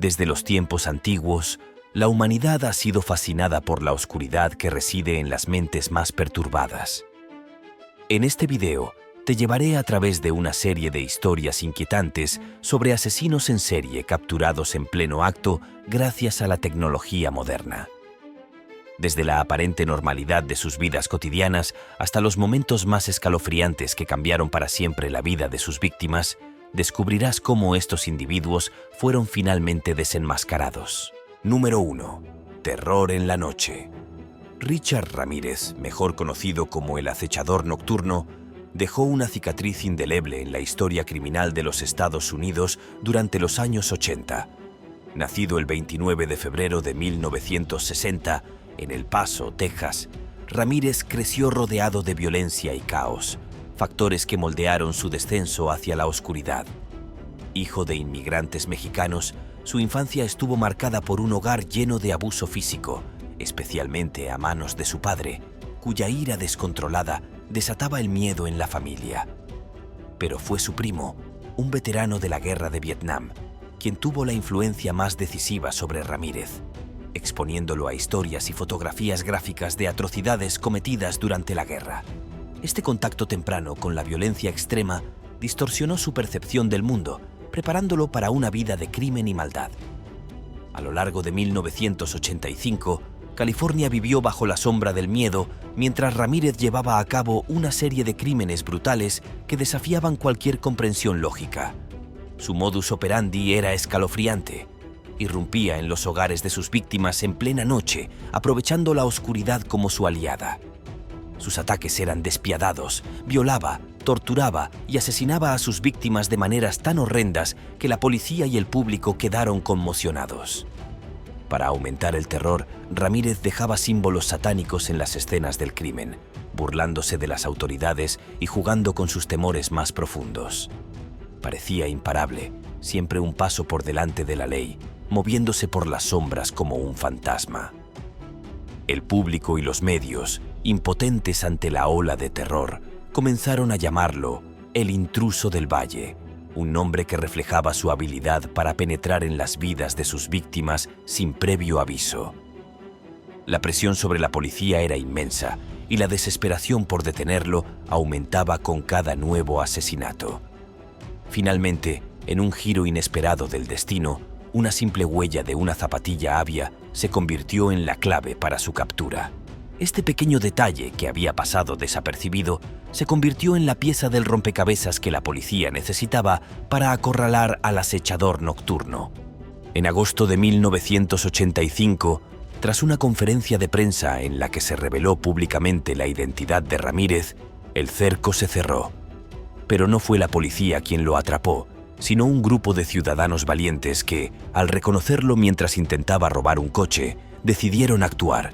Desde los tiempos antiguos, la humanidad ha sido fascinada por la oscuridad que reside en las mentes más perturbadas. En este video, te llevaré a través de una serie de historias inquietantes sobre asesinos en serie capturados en pleno acto gracias a la tecnología moderna. Desde la aparente normalidad de sus vidas cotidianas hasta los momentos más escalofriantes que cambiaron para siempre la vida de sus víctimas, descubrirás cómo estos individuos fueron finalmente desenmascarados. Número 1. Terror en la noche. Richard Ramírez, mejor conocido como el acechador nocturno, dejó una cicatriz indeleble en la historia criminal de los Estados Unidos durante los años 80. Nacido el 29 de febrero de 1960 en El Paso, Texas, Ramírez creció rodeado de violencia y caos, factores que moldearon su descenso hacia la oscuridad. Hijo de inmigrantes mexicanos, su infancia estuvo marcada por un hogar lleno de abuso físico, especialmente a manos de su padre, cuya ira descontrolada desataba el miedo en la familia. Pero fue su primo, un veterano de la guerra de Vietnam, quien tuvo la influencia más decisiva sobre Ramírez, exponiéndolo a historias y fotografías gráficas de atrocidades cometidas durante la guerra. Este contacto temprano con la violencia extrema distorsionó su percepción del mundo, preparándolo para una vida de crimen y maldad. A lo largo de 1985, California vivió bajo la sombra del miedo mientras Ramírez llevaba a cabo una serie de crímenes brutales que desafiaban cualquier comprensión lógica. Su modus operandi era escalofriante. Irrumpía en los hogares de sus víctimas en plena noche, aprovechando la oscuridad como su aliada. Sus ataques eran despiadados, violaba, torturaba y asesinaba a sus víctimas de maneras tan horrendas que la policía y el público quedaron conmocionados. Para aumentar el terror, Ramírez dejaba símbolos satánicos en las escenas del crimen, burlándose de las autoridades y jugando con sus temores más profundos. Parecía imparable, siempre un paso por delante de la ley, moviéndose por las sombras como un fantasma. El público y los medios, impotentes ante la ola de terror, comenzaron a llamarlo el intruso del valle, un nombre que reflejaba su habilidad para penetrar en las vidas de sus víctimas sin previo aviso. La presión sobre la policía era inmensa y la desesperación por detenerlo aumentaba con cada nuevo asesinato. Finalmente, en un giro inesperado del destino, una simple huella de una zapatilla avia se convirtió en la clave para su captura. Este pequeño detalle, que había pasado desapercibido, se convirtió en la pieza del rompecabezas que la policía necesitaba para acorralar al acechador nocturno. En agosto de 1985, tras una conferencia de prensa en la que se reveló públicamente la identidad de Ramírez, el cerco se cerró. Pero no fue la policía quien lo atrapó, sino un grupo de ciudadanos valientes que, al reconocerlo mientras intentaba robar un coche, decidieron actuar.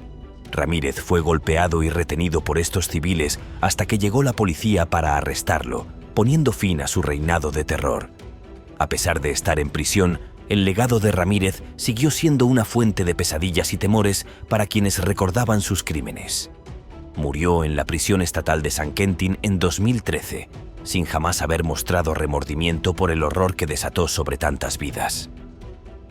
Ramírez fue golpeado y retenido por estos civiles hasta que llegó la policía para arrestarlo, poniendo fin a su reinado de terror. A pesar de estar en prisión, el legado de Ramírez siguió siendo una fuente de pesadillas y temores para quienes recordaban sus crímenes. Murió en la prisión estatal de San Quentin en 2013, sin jamás haber mostrado remordimiento por el horror que desató sobre tantas vidas.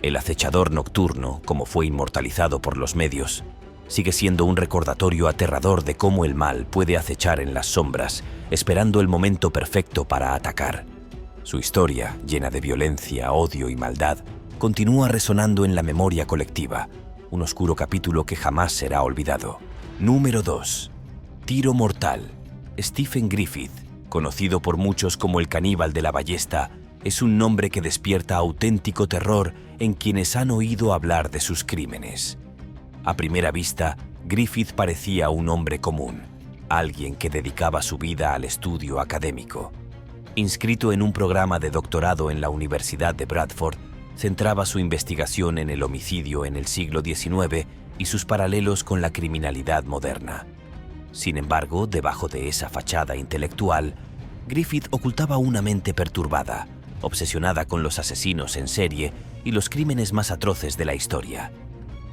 El acechador nocturno, como fue inmortalizado por los medios, sigue siendo un recordatorio aterrador de cómo el mal puede acechar en las sombras, esperando el momento perfecto para atacar. Su historia, llena de violencia, odio y maldad, continúa resonando en la memoria colectiva, un oscuro capítulo que jamás será olvidado. Número 2. Tiro mortal. Stephen Griffith, conocido por muchos como el caníbal de la ballesta, es un nombre que despierta auténtico terror en quienes han oído hablar de sus crímenes. A primera vista, Griffith parecía un hombre común, alguien que dedicaba su vida al estudio académico. Inscrito en un programa de doctorado en la Universidad de Bradford, centraba su investigación en el homicidio en el siglo XIX y sus paralelos con la criminalidad moderna. Sin embargo, debajo de esa fachada intelectual, Griffith ocultaba una mente perturbada, obsesionada con los asesinos en serie y los crímenes más atroces de la historia.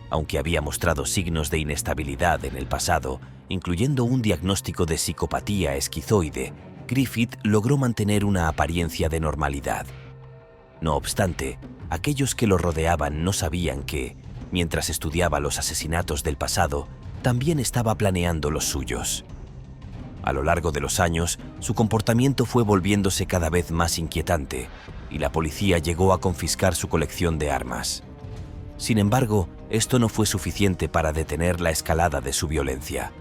Aunque había mostrado signos de inestabilidad en el pasado, incluyendo un diagnóstico de psicopatía esquizoide, Griffith logró mantener una apariencia de normalidad. No obstante, aquellos que lo rodeaban no sabían que, mientras estudiaba los asesinatos del pasado, también estaba planeando los suyos. A lo largo de los años, su comportamiento fue volviéndose cada vez más inquietante y la policía llegó a confiscar su colección de armas. Sin embargo, esto no fue suficiente para detener la escalada de su violencia.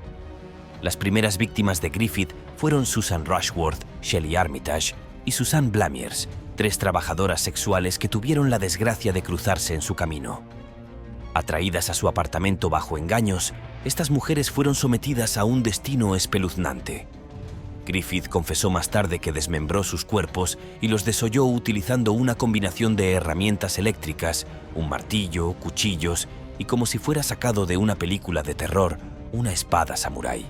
Las primeras víctimas de Griffith fueron Susan Rushworth, Shelley Armitage y Suzanne Blamiers, 3 trabajadoras sexuales que tuvieron la desgracia de cruzarse en su camino. Atraídas a su apartamento bajo engaños, estas mujeres fueron sometidas a un destino espeluznante. Griffith confesó más tarde que desmembró sus cuerpos y los desolló utilizando una combinación de herramientas eléctricas, un martillo, cuchillos y, como si fuera sacado de una película de terror, una espada samurái.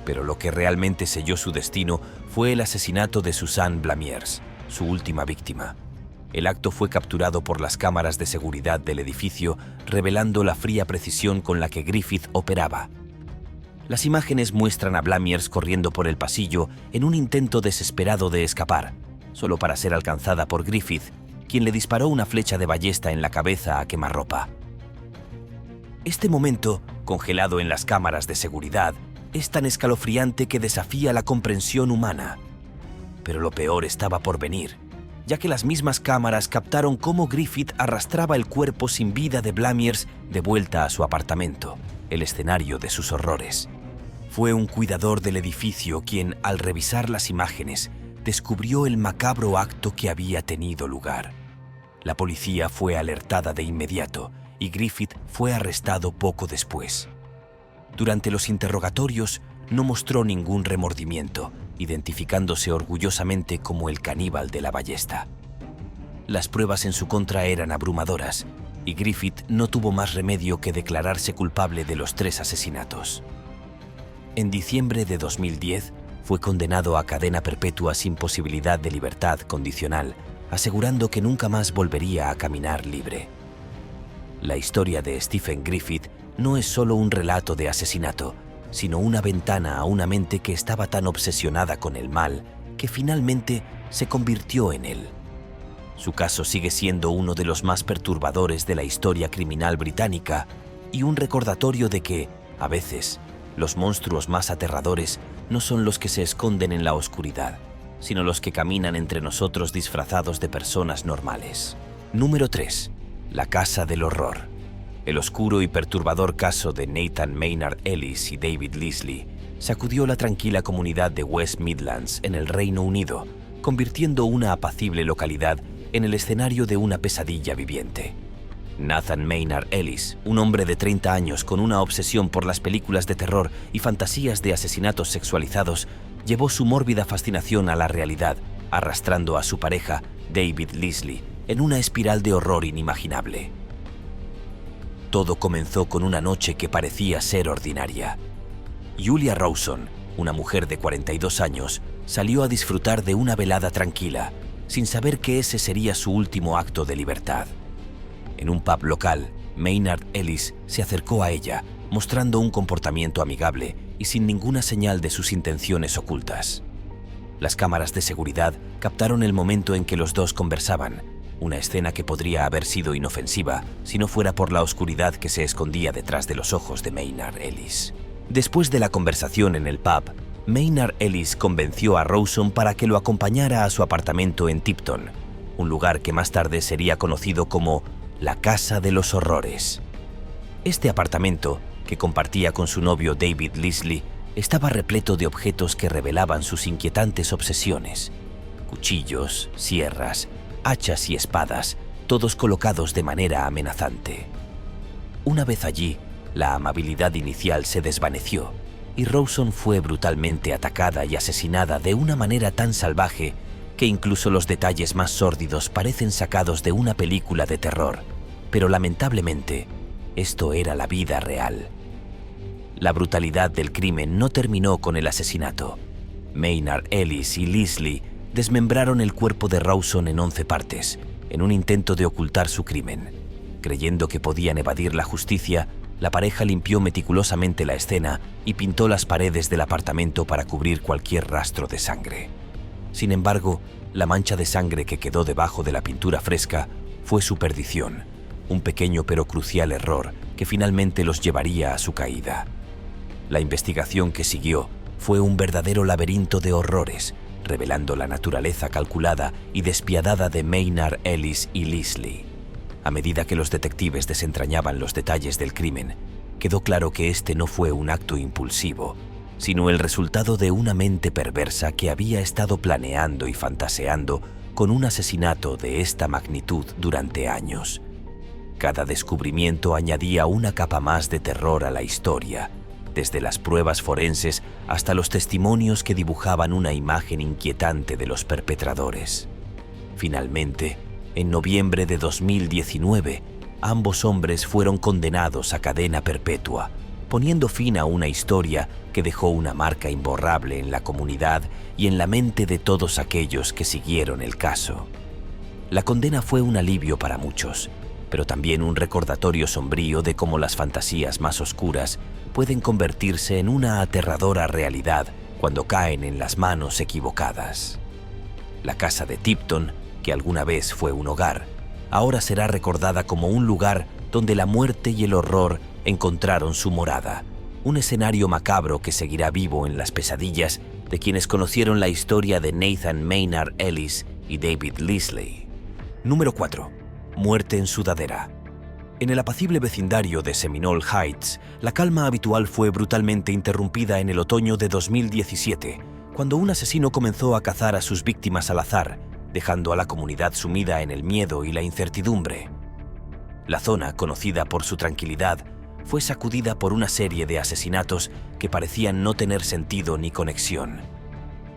Pero lo que realmente selló su destino fue el asesinato de Suzanne Blamiers, su última víctima. El acto fue capturado por las cámaras de seguridad del edificio, revelando la fría precisión con la que Griffith operaba. Las imágenes muestran a Blamiers corriendo por el pasillo en un intento desesperado de escapar, solo para ser alcanzada por Griffith, quien le disparó una flecha de ballesta en la cabeza a quemarropa. Este momento, congelado en las cámaras de seguridad, es tan escalofriante que desafía la comprensión humana. Pero lo peor estaba por venir, ya que las mismas cámaras captaron cómo Griffith arrastraba el cuerpo sin vida de Blamiers de vuelta a su apartamento, el escenario de sus horrores. Fue un cuidador del edificio quien, al revisar las imágenes, descubrió el macabro acto que había tenido lugar. La policía fue alertada de inmediato y Griffith fue arrestado poco después. Durante los interrogatorios no mostró ningún remordimiento, identificándose orgullosamente como el caníbal de la ballesta. Las pruebas en su contra eran abrumadoras y Griffith no tuvo más remedio que declararse culpable de los 3 asesinatos. En diciembre de 2010 fue condenado a cadena perpetua sin posibilidad de libertad condicional, asegurando que nunca más volvería a caminar libre. La historia de Stephen Griffith no es solo un relato de asesinato, sino una ventana a una mente que estaba tan obsesionada con el mal que finalmente se convirtió en él. Su caso sigue siendo uno de los más perturbadores de la historia criminal británica y un recordatorio de que, a veces, los monstruos más aterradores no son los que se esconden en la oscuridad, sino los que caminan entre nosotros disfrazados de personas normales. Número 3. La Casa del Horror. El oscuro y perturbador caso de Nathan Maynard Ellis y David Leslie sacudió la tranquila comunidad de West Midlands en el Reino Unido, convirtiendo una apacible localidad en el escenario de una pesadilla viviente. Nathan Maynard Ellis, un hombre de 30 años con una obsesión por las películas de terror y fantasías de asesinatos sexualizados, llevó su mórbida fascinación a la realidad, arrastrando a su pareja, David Leslie, en una espiral de horror inimaginable. Todo comenzó con una noche que parecía ser ordinaria. Julia Rawson, una mujer de 42 años, salió a disfrutar de una velada tranquila, sin saber que ese sería su último acto de libertad. En un pub local, Maynard Ellis se acercó a ella, mostrando un comportamiento amigable y sin ninguna señal de sus intenciones ocultas. Las cámaras de seguridad captaron el momento en que los dos conversaban, una escena que podría haber sido inofensiva si no fuera por la oscuridad que se escondía detrás de los ojos de Maynard Ellis. Después de la conversación en el pub, Maynard Ellis convenció a Rawson para que lo acompañara a su apartamento en Tipton, un lugar que más tarde sería conocido como la Casa de los Horrores. Este apartamento, que compartía con su novio David Leslie, estaba repleto de objetos que revelaban sus inquietantes obsesiones: cuchillos, sierras, hachas y espadas, todos colocados de manera amenazante. Una vez allí, la amabilidad inicial se desvaneció y Rawson fue brutalmente atacada y asesinada de una manera tan salvaje que incluso los detalles más sórdidos parecen sacados de una película de terror, pero lamentablemente, esto era la vida real. La brutalidad del crimen no terminó con el asesinato. Maynard Ellis y Leslie desmembraron el cuerpo de Rawson en 11 partes, en un intento de ocultar su crimen. Creyendo que podían evadir la justicia, la pareja limpió meticulosamente la escena y pintó las paredes del apartamento para cubrir cualquier rastro de sangre. Sin embargo, la mancha de sangre que quedó debajo de la pintura fresca fue su perdición, un pequeño pero crucial error que finalmente los llevaría a su caída. La investigación que siguió fue un verdadero laberinto de horrores, revelando la naturaleza calculada y despiadada de Maynard Ellis y Leslie. A medida que los detectives desentrañaban los detalles del crimen, quedó claro que este no fue un acto impulsivo, sino el resultado de una mente perversa que había estado planeando y fantaseando con un asesinato de esta magnitud durante años. Cada descubrimiento añadía una capa más de terror a la historia, desde las pruebas forenses hasta los testimonios que dibujaban una imagen inquietante de los perpetradores. Finalmente, en noviembre de 2019, ambos hombres fueron condenados a cadena perpetua, poniendo fin a una historia que dejó una marca imborrable en la comunidad y en la mente de todos aquellos que siguieron el caso. La condena fue un alivio para muchos, pero también un recordatorio sombrío de cómo las fantasías más oscuras pueden convertirse en una aterradora realidad cuando caen en las manos equivocadas. La casa de Tipton, que alguna vez fue un hogar, ahora será recordada como un lugar donde la muerte y el horror encontraron su morada, un escenario macabro que seguirá vivo en las pesadillas de quienes conocieron la historia de Nathan Maynard Ellis y David Leslie. Número 4. Muerte en sudadera. En el apacible vecindario de Seminole Heights, la calma habitual fue brutalmente interrumpida en el otoño de 2017, cuando un asesino comenzó a cazar a sus víctimas al azar, dejando a la comunidad sumida en el miedo y la incertidumbre. La zona, conocida por su tranquilidad, fue sacudida por una serie de asesinatos que parecían no tener sentido ni conexión.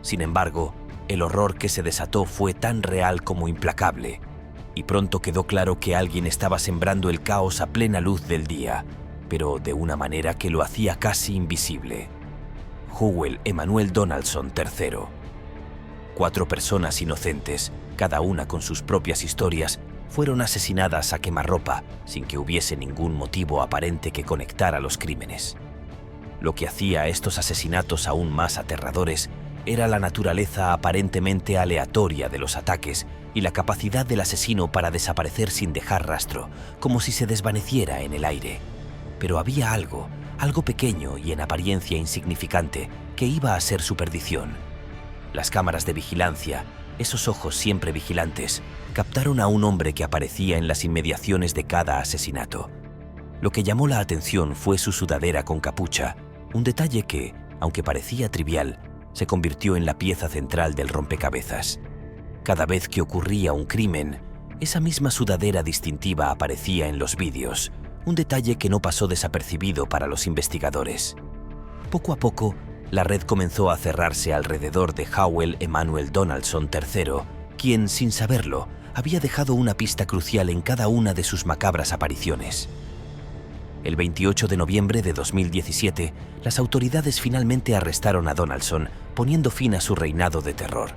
Sin embargo, el horror que se desató fue tan real como implacable, y pronto quedó claro que alguien estaba sembrando el caos a plena luz del día, pero de una manera que lo hacía casi invisible. Howell Emanuel Donaldson III. 4 personas inocentes, cada una con sus propias historias, fueron asesinadas a quemarropa sin que hubiese ningún motivo aparente que conectara los crímenes. Lo que hacía a estos asesinatos aún más aterradores era la naturaleza aparentemente aleatoria de los ataques y la capacidad del asesino para desaparecer sin dejar rastro, como si se desvaneciera en el aire. Pero había algo pequeño y en apariencia insignificante, que iba a ser su perdición. Las cámaras de vigilancia, esos ojos siempre vigilantes, captaron a un hombre que aparecía en las inmediaciones de cada asesinato. Lo que llamó la atención fue su sudadera con capucha, un detalle que, aunque parecía trivial, se convirtió en la pieza central del rompecabezas. Cada vez que ocurría un crimen, esa misma sudadera distintiva aparecía en los vídeos, un detalle que no pasó desapercibido para los investigadores. Poco a poco, la red comenzó a cerrarse alrededor de Howell Emanuel Donaldson III, quien, sin saberlo, había dejado una pista crucial en cada una de sus macabras apariciones. El 28 de noviembre de 2017, las autoridades finalmente arrestaron a Donaldson, poniendo fin a su reinado de terror.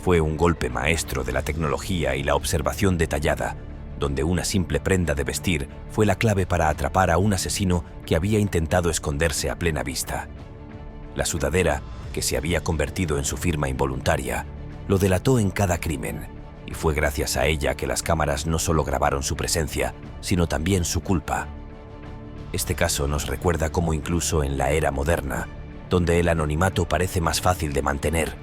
Fue un golpe maestro de la tecnología y la observación detallada, donde una simple prenda de vestir fue la clave para atrapar a un asesino que había intentado esconderse a plena vista. La sudadera, que se había convertido en su firma involuntaria, lo delató en cada crimen, y fue gracias a ella que las cámaras no solo grabaron su presencia, sino también su culpa. Este caso nos recuerda cómo incluso en la era moderna, donde el anonimato parece más fácil de mantener,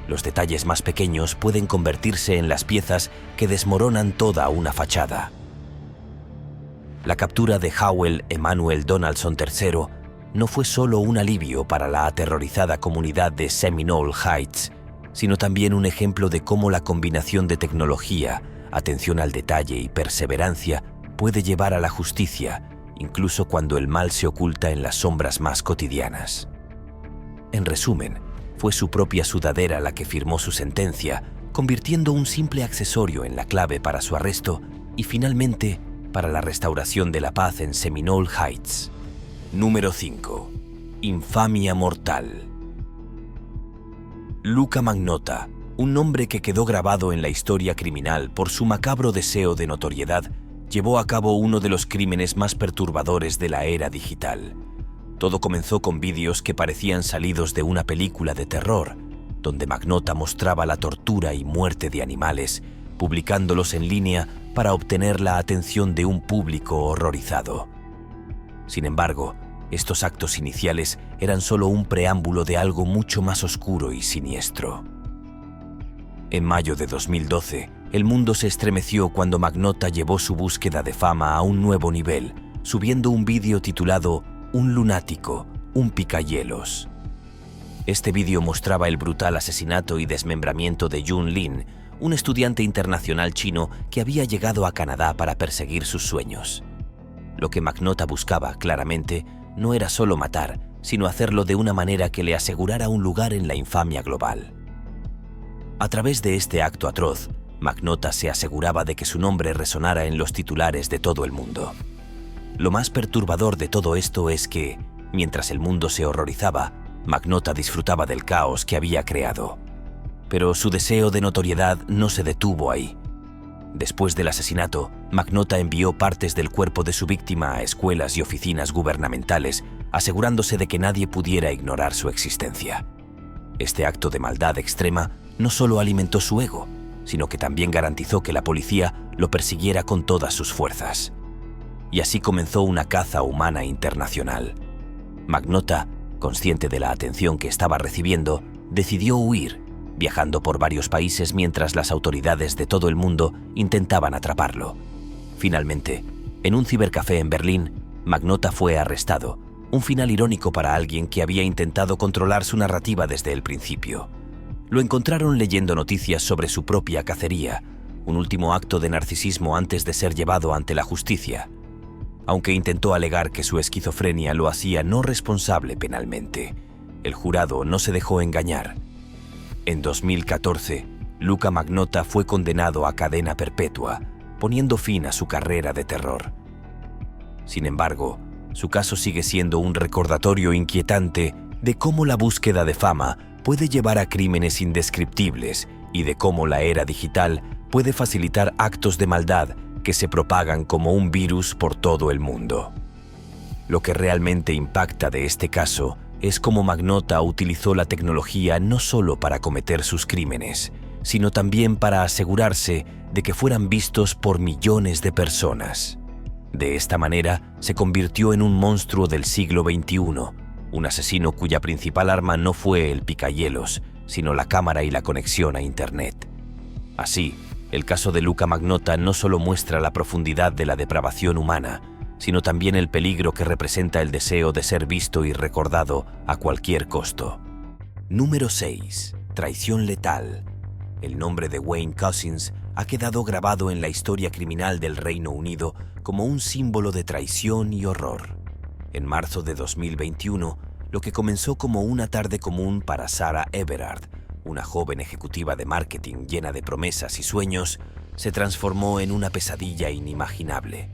los detalles más pequeños pueden convertirse en las piezas que desmoronan toda una fachada. La captura de Howell Emanuel Donaldson III no fue solo un alivio para la aterrorizada comunidad de Seminole Heights, sino también un ejemplo de cómo la combinación de tecnología, atención al detalle y perseverancia puede llevar a la justicia, incluso cuando el mal se oculta en las sombras más cotidianas. En resumen, fue su propia sudadera la que firmó su sentencia, convirtiendo un simple accesorio en la clave para su arresto y finalmente para la restauración de la paz en Seminole Heights. Número 5. Infamia mortal. Luca Magnotta, un nombre que quedó grabado en la historia criminal por su macabro deseo de notoriedad, llevó a cabo uno de los crímenes más perturbadores de la era digital. Todo comenzó con vídeos que parecían salidos de una película de terror, donde Magnota mostraba la tortura y muerte de animales, publicándolos en línea para obtener la atención de un público horrorizado. Sin embargo, estos actos iniciales eran solo un preámbulo de algo mucho más oscuro y siniestro. En mayo de 2012, el mundo se estremeció cuando Magnota llevó su búsqueda de fama a un nuevo nivel, subiendo un vídeo titulado "Un lunático, un picahielos". Este vídeo mostraba el brutal asesinato y desmembramiento de Jun Lin, un estudiante internacional chino que había llegado a Canadá para perseguir sus sueños. Lo que Magnota buscaba, claramente, no era solo matar, sino hacerlo de una manera que le asegurara un lugar en la infamia global. A través de este acto atroz, Magnota se aseguraba de que su nombre resonara en los titulares de todo el mundo. Lo más perturbador de todo esto es que, mientras el mundo se horrorizaba, Magnota disfrutaba del caos que había creado. Pero su deseo de notoriedad no se detuvo ahí. Después del asesinato, Magnota envió partes del cuerpo de su víctima a escuelas y oficinas gubernamentales, asegurándose de que nadie pudiera ignorar su existencia. Este acto de maldad extrema no solo alimentó su ego, sino que también garantizó que la policía lo persiguiera con todas sus fuerzas. Y así comenzó una caza humana internacional. Magnota, consciente de la atención que estaba recibiendo, decidió huir, viajando por varios países mientras las autoridades de todo el mundo intentaban atraparlo. Finalmente, en un cibercafé en Berlín, Magnota fue arrestado, un final irónico para alguien que había intentado controlar su narrativa desde el principio. Lo encontraron leyendo noticias sobre su propia cacería, un último acto de narcisismo antes de ser llevado ante la justicia. Aunque intentó alegar que su esquizofrenia lo hacía no responsable penalmente, el jurado no se dejó engañar. En 2014, Luca Magnota fue condenado a cadena perpetua, poniendo fin a su carrera de terror. Sin embargo, su caso sigue siendo un recordatorio inquietante de cómo la búsqueda de fama puede llevar a crímenes indescriptibles y de cómo la era digital puede facilitar actos de maldad que se propagan como un virus por todo el mundo. Lo que realmente impacta de este caso es cómo Magnota utilizó la tecnología no solo para cometer sus crímenes, sino también para asegurarse de que fueran vistos por millones de personas. De esta manera, se convirtió en un monstruo del siglo XXI, un asesino cuya principal arma no fue el picahielos, sino la cámara y la conexión a Internet. Así, el caso de Luca Magnota no solo muestra la profundidad de la depravación humana, sino también el peligro que representa el deseo de ser visto y recordado a cualquier costo. Número 6. Traición letal. El nombre de Wayne Couzens ha quedado grabado en la historia criminal del Reino Unido como un símbolo de traición y horror. En marzo de 2021, lo que comenzó como una tarde común para Sarah Everard, una joven ejecutiva de marketing llena de promesas y sueños, se transformó en una pesadilla inimaginable.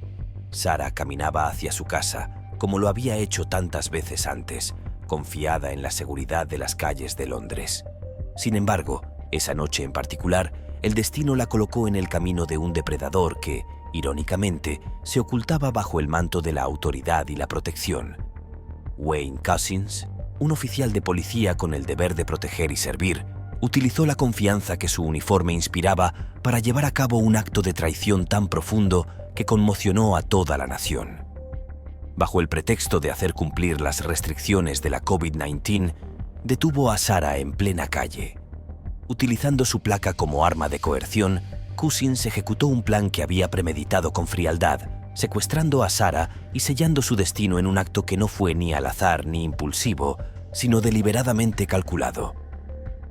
Sarah caminaba hacia su casa, como lo había hecho tantas veces antes, confiada en la seguridad de las calles de Londres. Sin embargo, esa noche en particular, el destino la colocó en el camino de un depredador que, irónicamente, se ocultaba bajo el manto de la autoridad y la protección. Wayne Couzens, un oficial de policía con el deber de proteger y servir, utilizó la confianza que su uniforme inspiraba para llevar a cabo un acto de traición tan profundo que conmocionó a toda la nación. Bajo el pretexto de hacer cumplir las restricciones de la COVID-19, detuvo a Sarah en plena calle. Utilizando su placa como arma de coerción, Couzens ejecutó un plan que había premeditado con frialdad, secuestrando a Sarah y sellando su destino en un acto que no fue ni al azar ni impulsivo, sino deliberadamente calculado.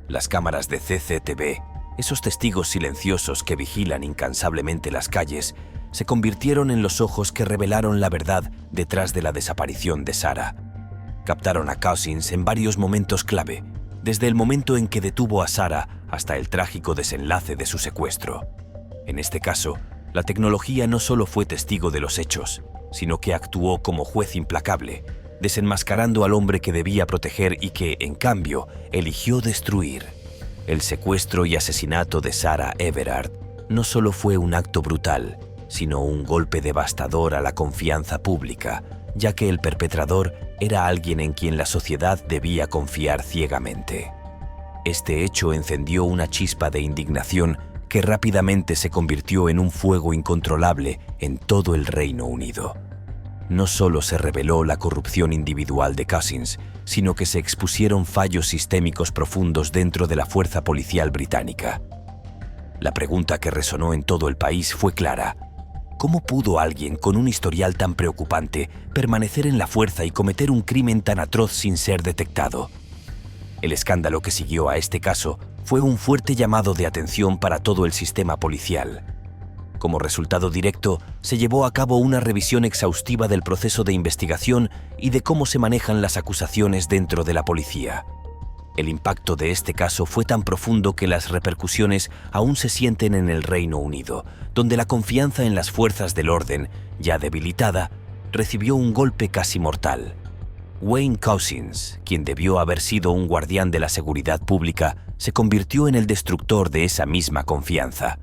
Las cámaras de CCTV, esos testigos silenciosos que vigilan incansablemente las calles, se convirtieron en los ojos que revelaron la verdad detrás de la desaparición de Sarah. Captaron a Couzens en varios momentos clave, desde el momento en que detuvo a Sarah hasta el trágico desenlace de su secuestro. En este caso, la tecnología no solo fue testigo de los hechos, sino que actuó como juez implacable, desenmascarando al hombre que debía proteger y que, en cambio, eligió destruir. El secuestro y asesinato de Sarah Everard no solo fue un acto brutal, sino un golpe devastador a la confianza pública, ya que el perpetrador era alguien en quien la sociedad debía confiar ciegamente. Este hecho encendió una chispa de indignación que rápidamente se convirtió en un fuego incontrolable en todo el Reino Unido. No solo se reveló la corrupción individual de Cousins, sino que se expusieron fallos sistémicos profundos dentro de la fuerza policial británica. La pregunta que resonó en todo el país fue clara: ¿cómo pudo alguien con un historial tan preocupante permanecer en la fuerza y cometer un crimen tan atroz sin ser detectado? El escándalo que siguió a este caso fue un fuerte llamado de atención para todo el sistema policial. Como resultado directo, se llevó a cabo una revisión exhaustiva del proceso de investigación y de cómo se manejan las acusaciones dentro de la policía. El impacto de este caso fue tan profundo que las repercusiones aún se sienten en el Reino Unido, donde la confianza en las fuerzas del orden, ya debilitada, recibió un golpe casi mortal. Wayne Cousins, quien debió haber sido un guardián de la seguridad pública, se convirtió en el destructor de esa misma confianza.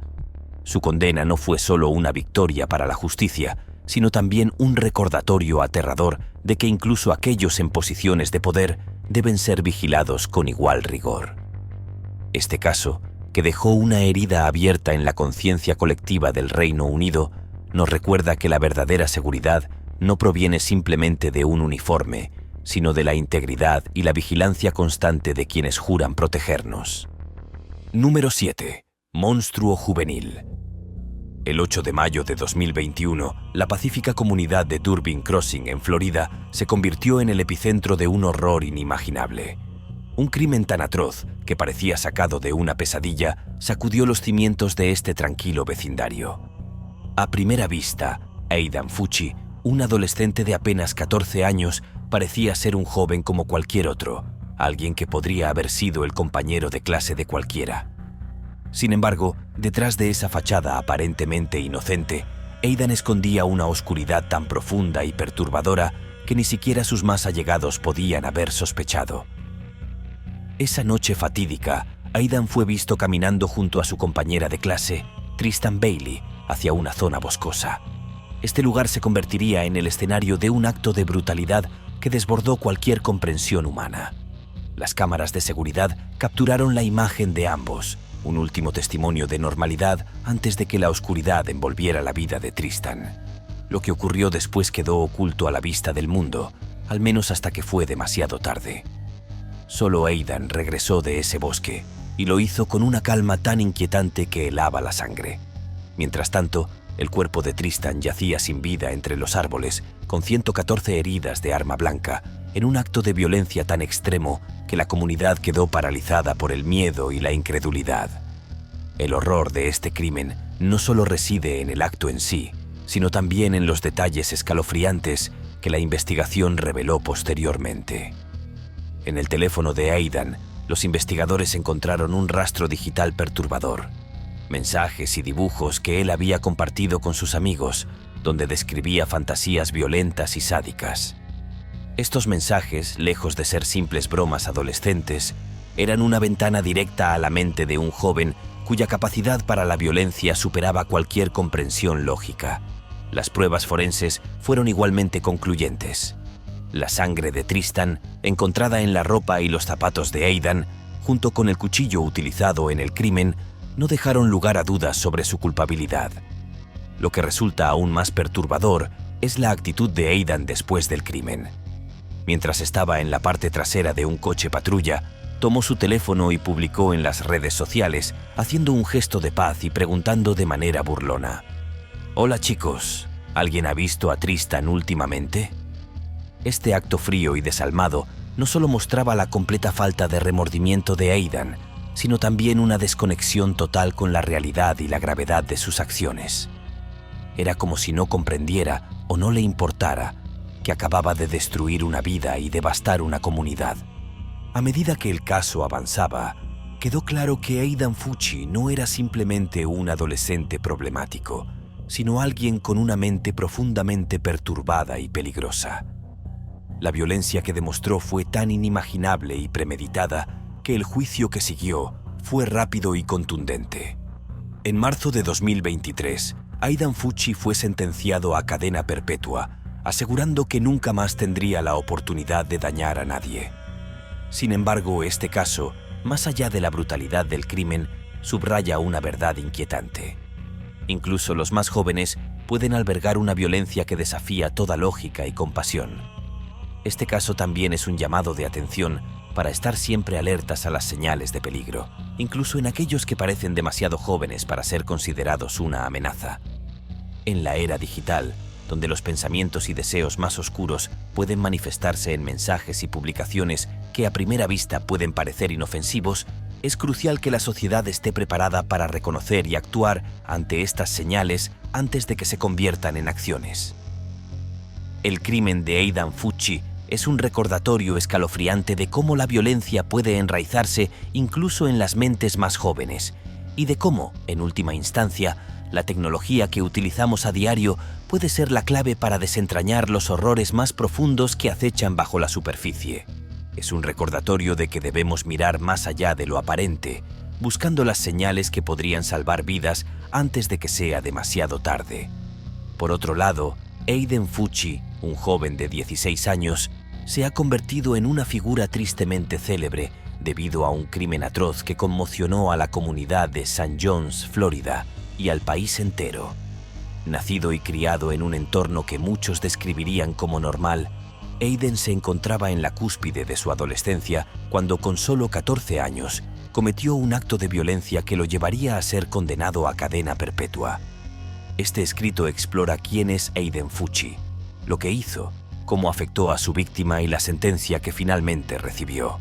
Su condena no fue solo una victoria para la justicia, sino también un recordatorio aterrador de que incluso aquellos en posiciones de poder deben ser vigilados con igual rigor. Este caso, que dejó una herida abierta en la conciencia colectiva del Reino Unido, nos recuerda que la verdadera seguridad no proviene simplemente de un uniforme, sino de la integridad y la vigilancia constante de quienes juran protegernos. Número 7. Monstruo juvenil. El 8 de mayo de 2021, la pacífica comunidad de Durbin Crossing, en Florida, se convirtió en el epicentro de un horror inimaginable. Un crimen tan atroz que parecía sacado de una pesadilla sacudió los cimientos de este tranquilo vecindario. A primera vista, Aidan Fucci, un adolescente de apenas 14 años, parecía ser un joven como cualquier otro, alguien que podría haber sido el compañero de clase de cualquiera. Sin embargo, detrás de esa fachada aparentemente inocente, Aidan escondía una oscuridad tan profunda y perturbadora que ni siquiera sus más allegados podían haber sospechado. Esa noche fatídica, Aidan fue visto caminando junto a su compañera de clase, Tristan Bailey, hacia una zona boscosa. Este lugar se convertiría en el escenario de un acto de brutalidad que desbordó cualquier comprensión humana. Las cámaras de seguridad capturaron la imagen de ambos, un último testimonio de normalidad antes de que la oscuridad envolviera la vida de Tristan. Lo que ocurrió después quedó oculto a la vista del mundo, al menos hasta que fue demasiado tarde. Solo Aidan regresó de ese bosque, y lo hizo con una calma tan inquietante que helaba la sangre. Mientras tanto, el cuerpo de Tristan yacía sin vida entre los árboles, con 114 heridas de arma blanca, en un acto de violencia tan extremo que la comunidad quedó paralizada por el miedo y la incredulidad. El horror de este crimen no solo reside en el acto en sí, sino también en los detalles escalofriantes que la investigación reveló posteriormente. En el teléfono de Aidan, los investigadores encontraron un rastro digital perturbador, mensajes y dibujos que él había compartido con sus amigos, donde describía fantasías violentas y sádicas. Estos mensajes, lejos de ser simples bromas adolescentes, eran una ventana directa a la mente de un joven cuya capacidad para la violencia superaba cualquier comprensión lógica. Las pruebas forenses fueron igualmente concluyentes. La sangre de Tristan, encontrada en la ropa y los zapatos de Aidan, junto con el cuchillo utilizado en el crimen, no dejaron lugar a dudas sobre su culpabilidad. Lo que resulta aún más perturbador es la actitud de Aidan después del crimen. Mientras estaba en la parte trasera de un coche patrulla, tomó su teléfono y publicó en las redes sociales, haciendo un gesto de paz y preguntando de manera burlona: «Hola chicos, ¿alguien ha visto a Tristan últimamente?». Este acto frío y desalmado no solo mostraba la completa falta de remordimiento de Aidan, sino también una desconexión total con la realidad y la gravedad de sus acciones. Era como si no comprendiera o no le importara que acababa de destruir una vida y devastar una comunidad. A medida que el caso avanzaba, quedó claro que Aidan Fucci no era simplemente un adolescente problemático, sino alguien con una mente profundamente perturbada y peligrosa. La violencia que demostró fue tan inimaginable y premeditada que el juicio que siguió fue rápido y contundente. En marzo de 2023, Aidan Fucci fue sentenciado a cadena perpetua, asegurando que nunca más tendría la oportunidad de dañar a nadie. Sin embargo, este caso más allá de la brutalidad del crimen, subraya una verdad inquietante. Incluso los más jóvenes pueden albergar una violencia que desafía toda lógica y compasión. Este caso también es un llamado de atención para estar siempre alertas a las señales de peligro, incluso en aquellos que parecen demasiado jóvenes para ser considerados una amenaza. En la era digital, donde los pensamientos y deseos más oscuros pueden manifestarse en mensajes y publicaciones que a primera vista pueden parecer inofensivos, es crucial que la sociedad esté preparada para reconocer y actuar ante estas señales antes de que se conviertan en acciones. El crimen de Aidan Fucci es un recordatorio escalofriante de cómo la violencia puede enraizarse incluso en las mentes más jóvenes y de cómo, en última instancia, la tecnología que utilizamos a diario puede ser la clave para desentrañar los horrores más profundos que acechan bajo la superficie. Es un recordatorio de que debemos mirar más allá de lo aparente, buscando las señales que podrían salvar vidas antes de que sea demasiado tarde. Por otro lado, Aidan Fucci, un joven de 16 años, se ha convertido en una figura tristemente célebre debido a un crimen atroz que conmocionó a la comunidad de St. John's, Florida, y al país entero. Nacido y criado en un entorno que muchos describirían como normal, Aidan se encontraba en la cúspide de su adolescencia cuando, con solo 14 años, cometió un acto de violencia que lo llevaría a ser condenado a cadena perpetua. Este escrito explora quién es Aidan Fucci, lo que hizo, cómo afectó a su víctima y la sentencia que finalmente recibió.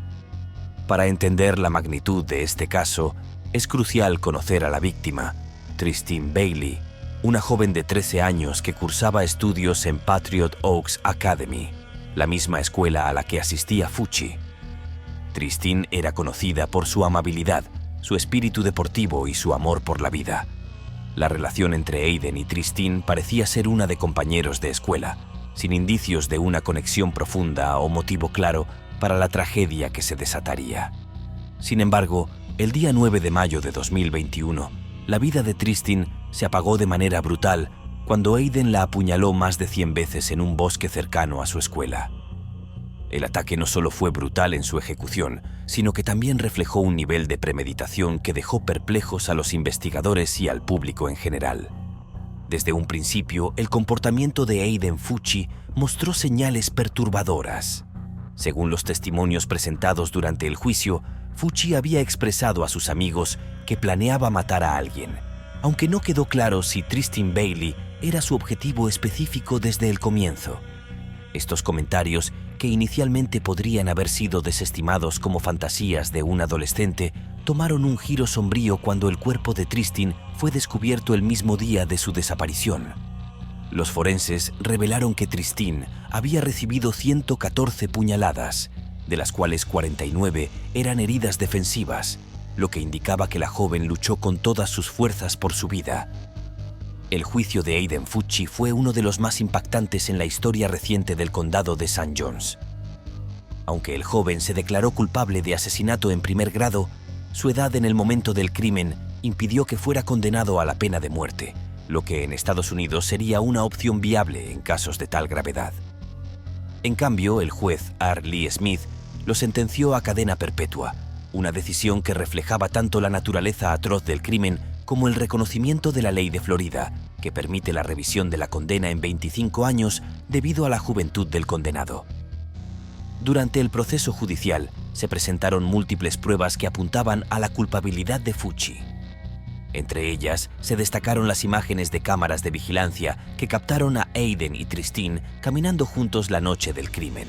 Para entender la magnitud de este caso, es crucial conocer a la víctima, Tristine Bailey, una joven de 13 años que cursaba estudios en Patriot Oaks Academy, la misma escuela a la que asistía Fucci. Tristine era conocida por su amabilidad, su espíritu deportivo y su amor por la vida. La relación entre Aidan y Tristine parecía ser una de compañeros de escuela, sin indicios de una conexión profunda o motivo claro para la tragedia que se desataría. Sin embargo, el día 9 de mayo de 2021, la vida de Tristine se apagó de manera brutal cuando Aidan la apuñaló más de 100 veces en un bosque cercano a su escuela. El ataque no solo fue brutal en su ejecución, sino que también reflejó un nivel de premeditación que dejó perplejos a los investigadores y al público en general. Desde un principio, el comportamiento de Aidan Fucci mostró señales perturbadoras. Según los testimonios presentados durante el juicio, Fucci había expresado a sus amigos que planeaba matar a alguien, aunque no quedó claro si Tristine Bailey era su objetivo específico desde el comienzo. Estos comentarios, que inicialmente podrían haber sido desestimados como fantasías de un adolescente, tomaron un giro sombrío cuando el cuerpo de Tristine fue descubierto el mismo día de su desaparición. Los forenses revelaron que Tristine había recibido 114 puñaladas, de las cuales 49 eran heridas defensivas, lo que indicaba que la joven luchó con todas sus fuerzas por su vida. El juicio de Aidan Fucci fue uno de los más impactantes en la historia reciente del condado de St. John's. Aunque el joven se declaró culpable de asesinato en primer grado, su edad en el momento del crimen impidió que fuera condenado a la pena de muerte, lo que en Estados Unidos sería una opción viable en casos de tal gravedad. En cambio, el juez R. Lee Smith lo sentenció a cadena perpetua, una decisión que reflejaba tanto la naturaleza atroz del crimen como el reconocimiento de la ley de Florida, que permite la revisión de la condena en 25 años debido a la juventud del condenado. Durante el proceso judicial, se presentaron múltiples pruebas que apuntaban a la culpabilidad de Fucci. Entre ellas, se destacaron las imágenes de cámaras de vigilancia que captaron a Aidan y Tristine caminando juntos la noche del crimen,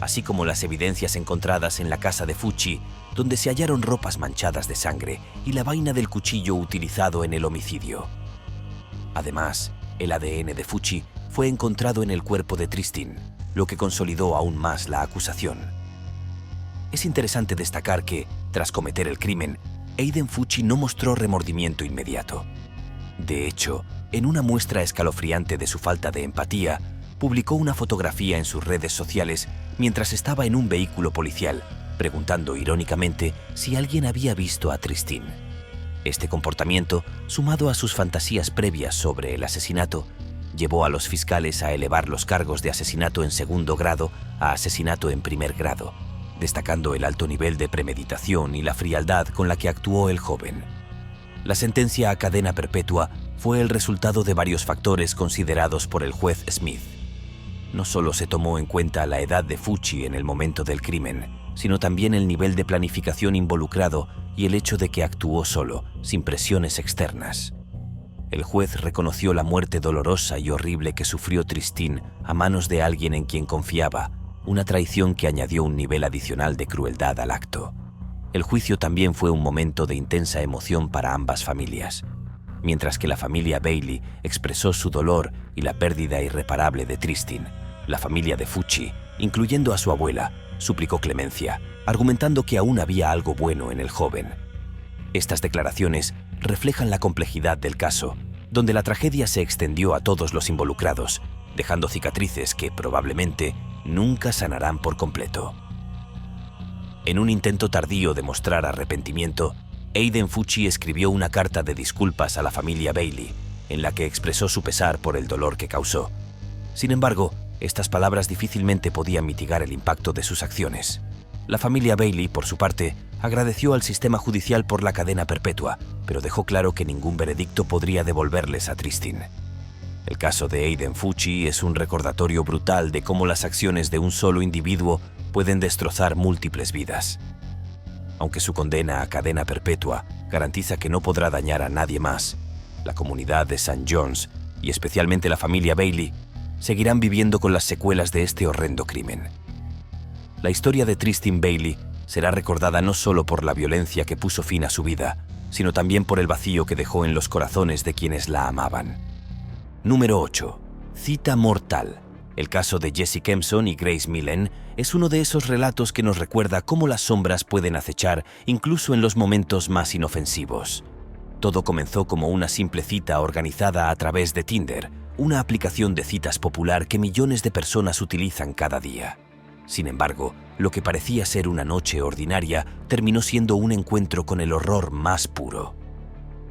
así como las evidencias encontradas en la casa de Fucci, donde se hallaron ropas manchadas de sangre y la vaina del cuchillo utilizado en el homicidio. Además, el ADN de Fucci fue encontrado en el cuerpo de Tristine, lo que consolidó aún más la acusación. Es interesante destacar que, tras cometer el crimen, Aidan Fucci no mostró remordimiento inmediato. De hecho, en una muestra escalofriante de su falta de empatía, publicó una fotografía en sus redes sociales mientras estaba en un vehículo policial, preguntando irónicamente si alguien había visto a Tristine. Este comportamiento, sumado a sus fantasías previas sobre el asesinato, llevó a los fiscales a elevar los cargos de asesinato en segundo grado a asesinato en primer grado, destacando el alto nivel de premeditación y la frialdad con la que actuó el joven. La sentencia a cadena perpetua fue el resultado de varios factores considerados por el juez Smith. No solo se tomó en cuenta la edad de Fucci en el momento del crimen, sino también el nivel de planificación involucrado y el hecho de que actuó solo, sin presiones externas. El juez reconoció la muerte dolorosa y horrible que sufrió Tristin a manos de alguien en quien confiaba, una traición que añadió un nivel adicional de crueldad al acto. El juicio también fue un momento de intensa emoción para ambas familias. Mientras que la familia Bailey expresó su dolor y la pérdida irreparable de Tristin, la familia de Fucci, incluyendo a su abuela, suplicó clemencia, argumentando que aún había algo bueno en el joven. Estas declaraciones reflejan la complejidad del caso, donde la tragedia se extendió a todos los involucrados, dejando cicatrices que probablemente nunca sanarán por completo. En un intento tardío de mostrar arrepentimiento, Aiden Fucci escribió una carta de disculpas a la familia Bailey, en la que expresó su pesar por el dolor que causó. Sin embargo, estas palabras difícilmente podían mitigar el impacto de sus acciones. La familia Bailey, por su parte, agradeció al sistema judicial por la cadena perpetua, pero dejó claro que ningún veredicto podría devolverles a Tristin. El caso de Aiden Fucci es un recordatorio brutal de cómo las acciones de un solo individuo pueden destrozar múltiples vidas. Aunque su condena a cadena perpetua garantiza que no podrá dañar a nadie más, la comunidad de St. John's, y especialmente la familia Bailey, seguirán viviendo con las secuelas de este horrendo crimen. La historia de Tristin Bailey será recordada no solo por la violencia que puso fin a su vida, sino también por el vacío que dejó en los corazones de quienes la amaban. Número 8. Cita mortal. El caso de Jesse Kempson y Grace Millen es uno de esos relatos que nos recuerda cómo las sombras pueden acechar incluso en los momentos más inofensivos. Todo comenzó como una simple cita organizada a través de Tinder, una aplicación de citas popular que millones de personas utilizan cada día. Sin embargo, lo que parecía ser una noche ordinaria terminó siendo un encuentro con el horror más puro.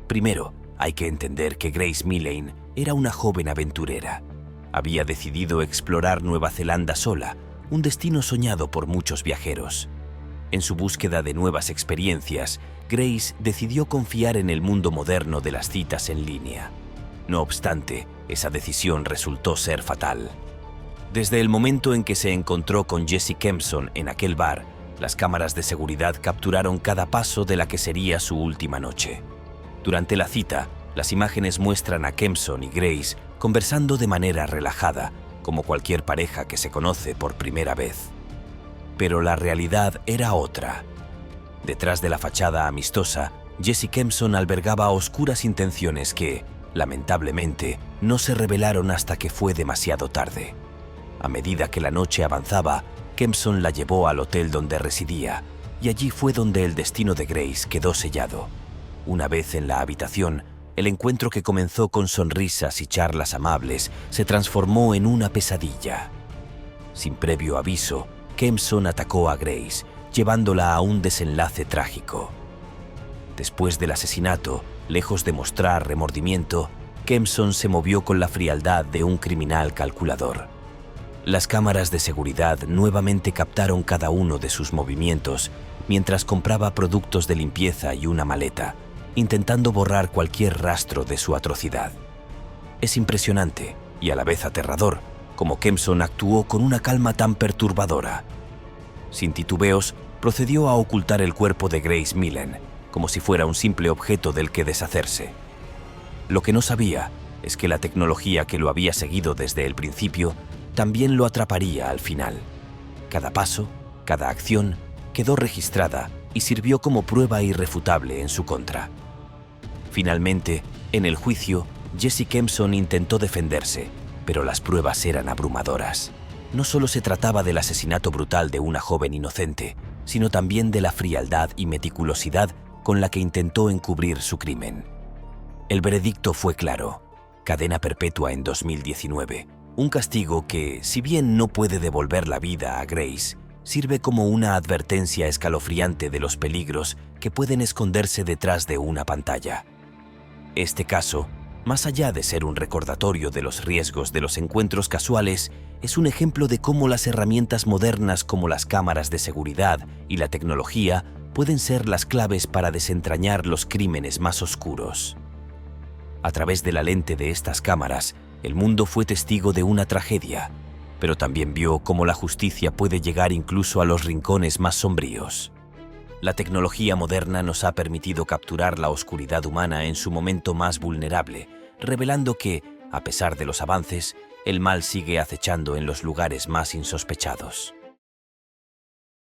Primero, hay que entender que Grace Millen era una joven aventurera. Había decidido explorar Nueva Zelanda sola, un destino soñado por muchos viajeros. En su búsqueda de nuevas experiencias, Grace decidió confiar en el mundo moderno de las citas en línea. No obstante, esa decisión resultó ser fatal. Desde el momento en que se encontró con Jesse Kempson en aquel bar, las cámaras de seguridad capturaron cada paso de la que sería su última noche. Durante la cita, las imágenes muestran a Kempson y Grace conversando de manera relajada, como cualquier pareja que se conoce por primera vez. Pero la realidad era otra. Detrás de la fachada amistosa, Jesse Kempson albergaba oscuras intenciones que, lamentablemente, no se revelaron hasta que fue demasiado tarde. A medida que la noche avanzaba, Kempson la llevó al hotel donde residía, y allí fue donde el destino de Grace quedó sellado. Una vez en la habitación, el encuentro que comenzó con sonrisas y charlas amables se transformó en una pesadilla. Sin previo aviso, Kempson atacó a Grace, llevándola a un desenlace trágico. Después del asesinato, lejos de mostrar remordimiento, Kempson se movió con la frialdad de un criminal calculador. Las cámaras de seguridad nuevamente captaron cada uno de sus movimientos mientras compraba productos de limpieza y una maleta, intentando borrar cualquier rastro de su atrocidad. Es impresionante y a la vez aterrador cómo Kempson actuó con una calma tan perturbadora. Sin titubeos, procedió a ocultar el cuerpo de Grace Millen, como si fuera un simple objeto del que deshacerse. Lo que no sabía es que la tecnología que lo había seguido desde el principio también lo atraparía al final. Cada paso, cada acción, quedó registrada y sirvió como prueba irrefutable en su contra. Finalmente, en el juicio, Jesse Kempson intentó defenderse, pero las pruebas eran abrumadoras. No solo se trataba del asesinato brutal de una joven inocente, sino también de la frialdad y meticulosidad con la que intentó encubrir su crimen. El veredicto fue claro: cadena perpetua en 2019, un castigo que, si bien no puede devolver la vida a Grace, sirve como una advertencia escalofriante de los peligros que pueden esconderse detrás de una pantalla. Este caso, más allá de ser un recordatorio de los riesgos de los encuentros casuales, es un ejemplo de cómo las herramientas modernas como las cámaras de seguridad y la tecnología pueden ser las claves para desentrañar los crímenes más oscuros. A través de la lente de estas cámaras, el mundo fue testigo de una tragedia, pero también vio cómo la justicia puede llegar incluso a los rincones más sombríos. La tecnología moderna nos ha permitido capturar la oscuridad humana en su momento más vulnerable, revelando que, a pesar de los avances, el mal sigue acechando en los lugares más insospechados.